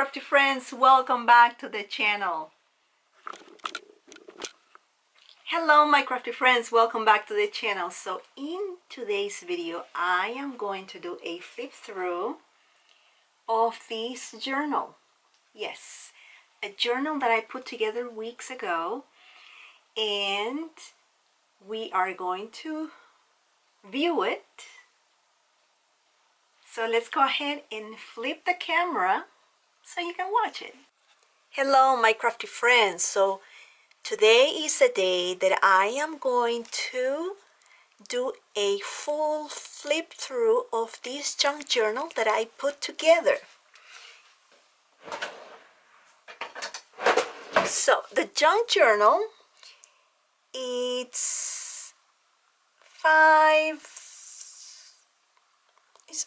crafty friends, welcome back to the channel. Hello my crafty friends, welcome back to the channel. So in today's video I am going to do a flip through of this journal. Yes, a journal that I put together weeks ago, and we are going to view it. So let's go ahead and flip the camera so you can watch it. Hello my crafty friends. So today is a day that I am going to do a full flip through of this junk journal that I put together. So the junk journal, it's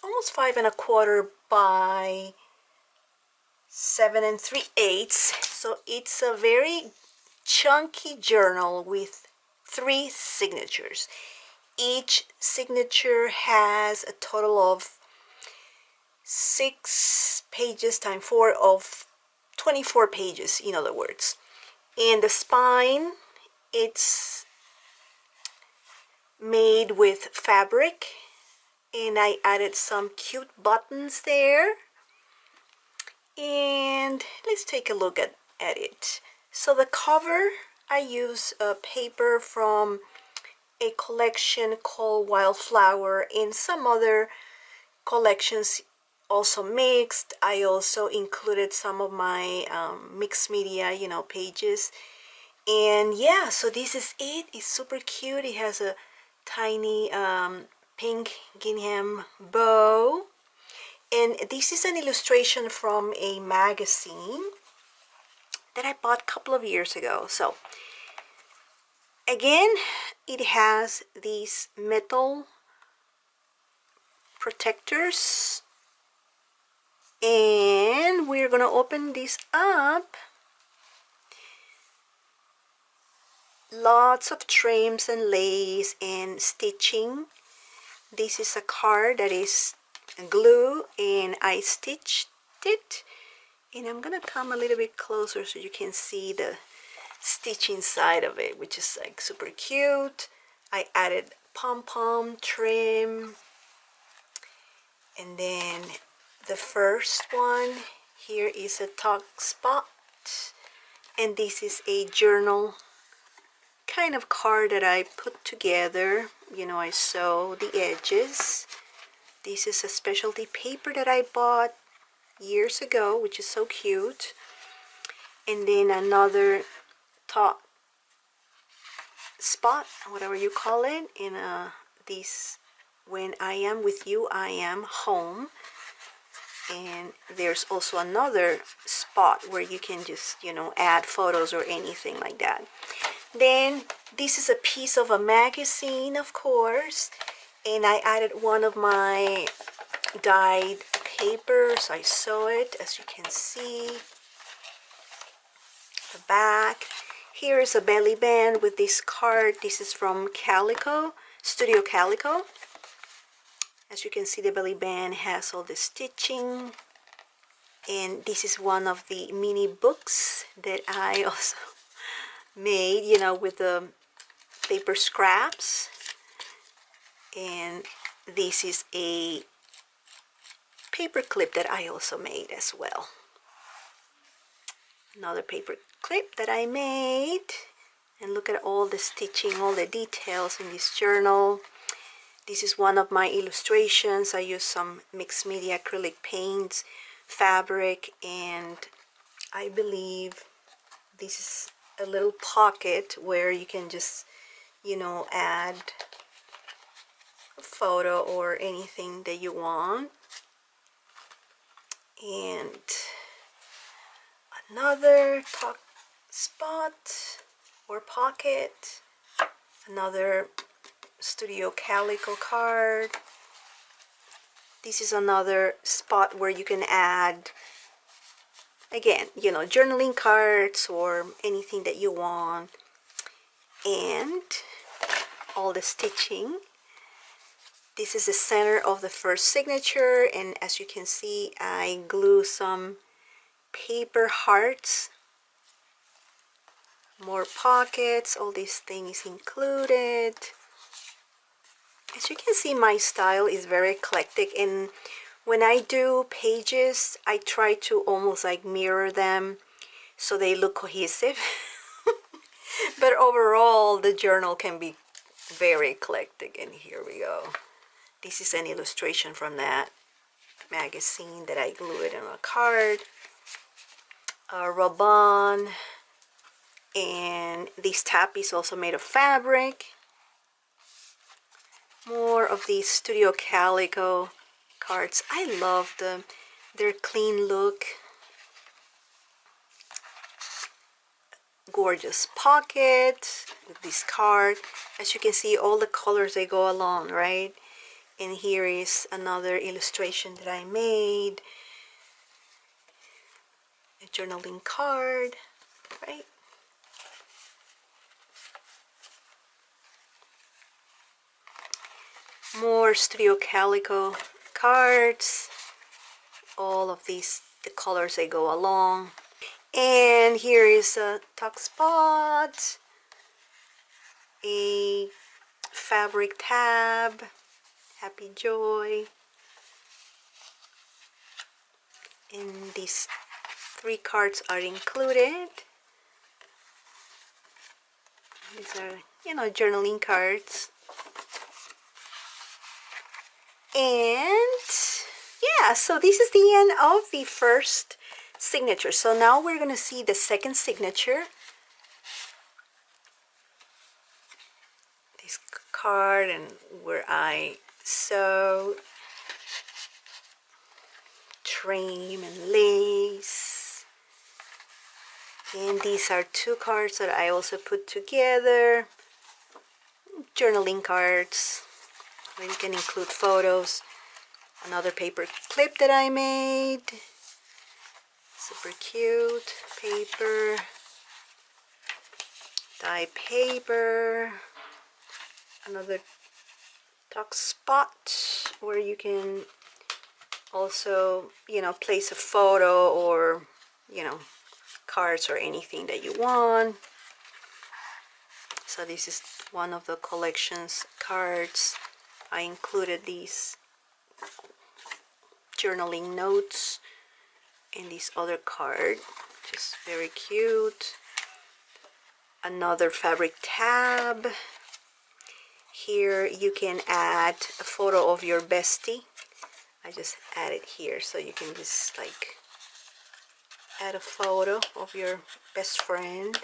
almost 5¼ by 7 3/8. So it's a very chunky journal with 3 signatures. Each signature has a total of 6 pages times 4 of 24 pages, in other words. And the spine, it's made with fabric, and I added some cute buttons there. And let's take a look at it. So the cover, I use a paper from a collection called Wildflower, and some other collections also mixed. I also included some of my mixed media, pages. And yeah, so this is it. It's super cute. It has a tiny pink gingham bow. And this is an illustration from a magazine that I bought a couple of years ago. So again, it has these metal protectors, and we're gonna open this up. Lots of trims and lace and stitching. This is a card that is glue, and I stitched it, and I'm gonna come a little bit closer so you can see the stitching side of it, which is like super cute. I added pom-pom trim, and then the first one here is a tuck spot, and this is a journal kind of card that I put together. I sew the edges. This is a specialty paper that I bought years ago, which is so cute. And then another top spot, whatever you call it, in this, when I am with you, I am home. And there's also another spot where you can just, add photos or anything like that. Then this is a piece of a magazine, of course, and I added one of my dyed papers. I sew it, as you can see. The back. Here is a belly band with this card. This is from Calico, Studio Calico. As you can see, the belly band has all the stitching. And this is one of the mini books that I also made, with the paper scraps. And this is a paper clip that I also made as well. Another paper clip that I made. And look at all the stitching, all the details in this journal. This is one of my illustrations. I used some mixed media acrylic paints, fabric, and I believe this is a little pocket where you can just, add a photo or anything that you want. And another top spot or pocket, another Studio Calico card. This is another spot where you can add, again, journaling cards or anything that you want. And all the stitching. This is the center of the first signature, and as you can see, I glue some paper hearts, more pockets, all these things included. As you can see, my style is very eclectic, and when I do pages, I try to almost like mirror them so they look cohesive. But overall, the journal can be very eclectic, and here we go. This is an illustration from that magazine that I glued on a card. A Raban, and this tab is also made of fabric. More of these Studio Calico cards. I love them. Their clean look. Gorgeous pocket with this card. As you can see, all the colors, they go along, right? And here is another illustration that I made. A journaling card, right? More Studio Calico cards. All of these, the colors, they go along. And here is a tuck spot, a fabric tab, Happy Joy, and these 3 cards are included. These are, you know, journaling cards. And yeah, so this is the end of the first signature. So now we're going to see the second signature. This card, and where I sew, trim, and lace. And these are 2 cards that I also put together. Journaling cards, where you can include photos. Another paper clip that I made. Super cute. Paper. Dye paper. Another tuck spot where you can also, you know, place a photo or, you know, cards or anything that you want. So this is one of the collection's cards. I included these journaling notes in this other card, just very cute. Another fabric tab. Here you can add a photo of your bestie. I just added here, so you can just like add a photo of your best friend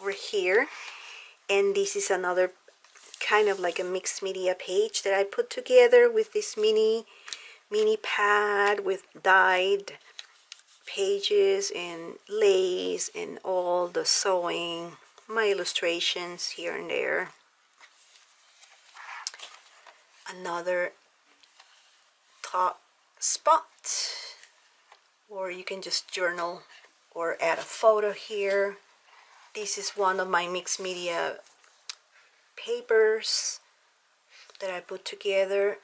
over here. And this is another kind of like a mixed media page that I put together with this mini pad with dyed pages and lace and all the sewing, my illustrations here and there. Another top spot, or you can just journal or add a photo here. This is one of my mixed media papers that I put together.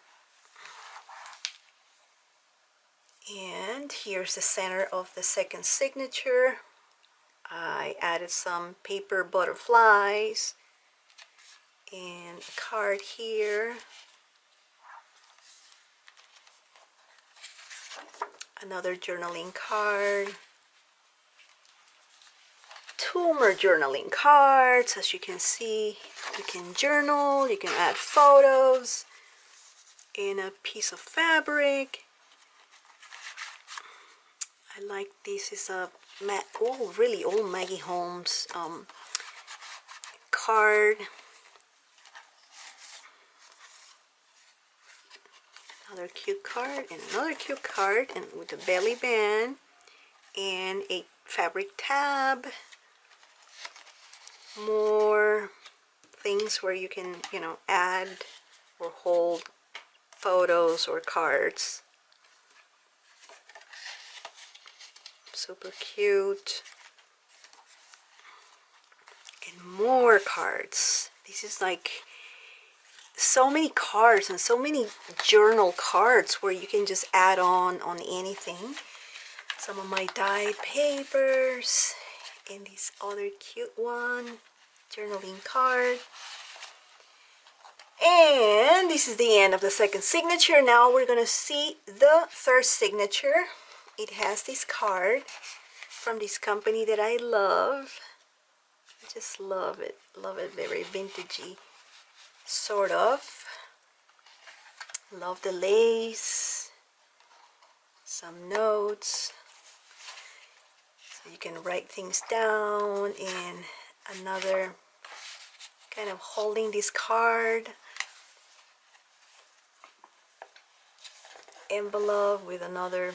And here's the center of the second signature. I added some paper butterflies and a card here. Another journaling card. 2 more journaling cards. As you can see, you can journal, you can add photos in a piece of fabric. I like this. Is a really old Maggie Holmes card. Another cute card and another cute card, and with a belly band and a fabric tab. More things where you can, you know, add or hold photos or cards. Super cute. And more cards. This is like so many cards and so many journal cards where you can just add on anything. some of my dyed papers, and this other cute one, journaling card. And this is the end of the second signature. Now we're gonna see the third signature. It has this card from this company that I love. I just love it, very vintagey, sort of. Love the lace, some notes, so you can write things down, and another kind of holding this card, envelope with other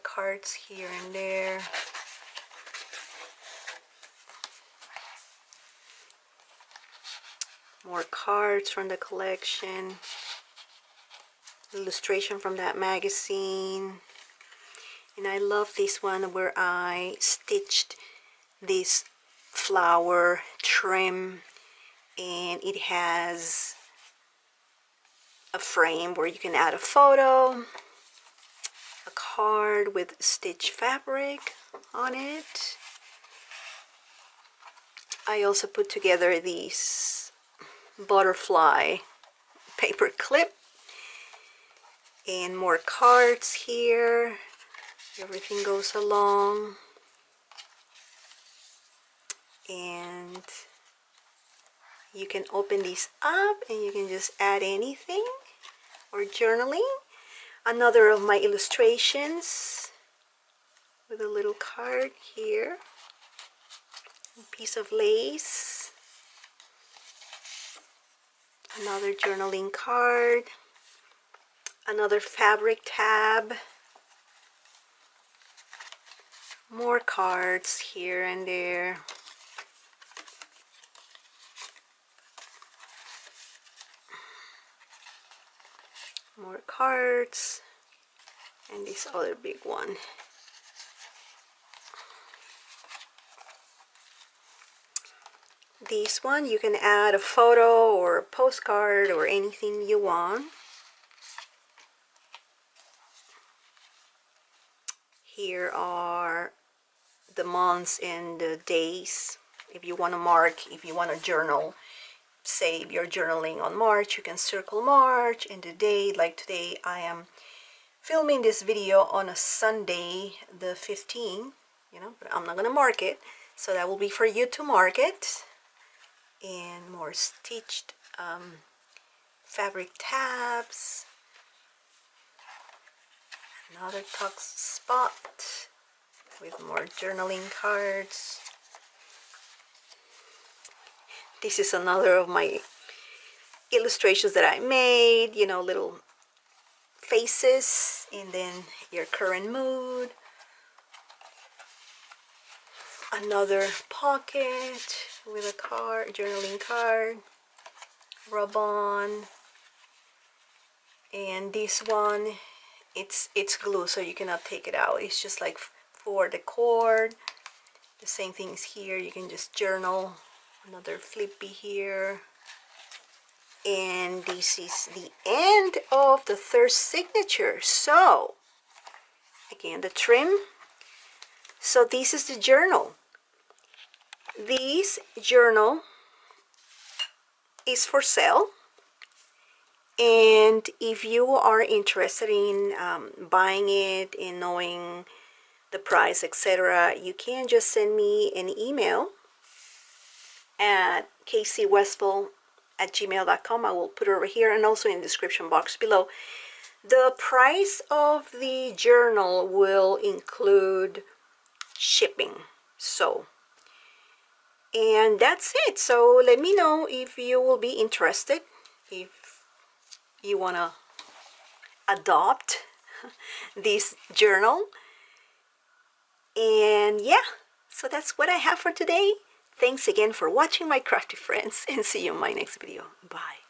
cards here and there. More cards from the collection, illustration from that magazine. And I love this one where I stitched this flower trim, and it has a frame where you can add a photo, a card with stitch fabric on it. I also put together these butterfly paper clip, and more cards here. Everything goes along, and you can open these up and you can just add anything, or journaling. Another of my illustrations with a little card here, a piece of lace, another journaling card, another fabric tab, more cards here and there. More cards, and this other big one. This one you can add a photo or a postcard or anything you want. Here are the months and the days. If you want to mark, if you want to journal, say if you're journaling on March, you can circle March, and the date, like today I am filming this video on a Sunday the 15th, but I'm not gonna mark it, so that will be for you to mark it. And more stitched fabric tabs, another tuck spot with more journaling cards. This is another of my illustrations that I made, little faces, and then your current mood. Another pocket with a card, journaling card, rub-on. And this one, it's glue, so you cannot take it out. It's just like for the cord. The same things here, you can just journal. Another flippy here. And this is the end of the third signature. So again, the trim. So this is the journal. This journal is for sale, and if you are interested in buying it and knowing the price, etc., you can just send me an email at kcwestfall@gmail.com. I will put it over here and also in the description box below. The price of the journal will include shipping. And that's it. So let me know if you will be interested, if you want to adopt this journal. And yeah, so that's what I have for today. Thanks again for watching, my crafty friends, and see you in my next video. Bye.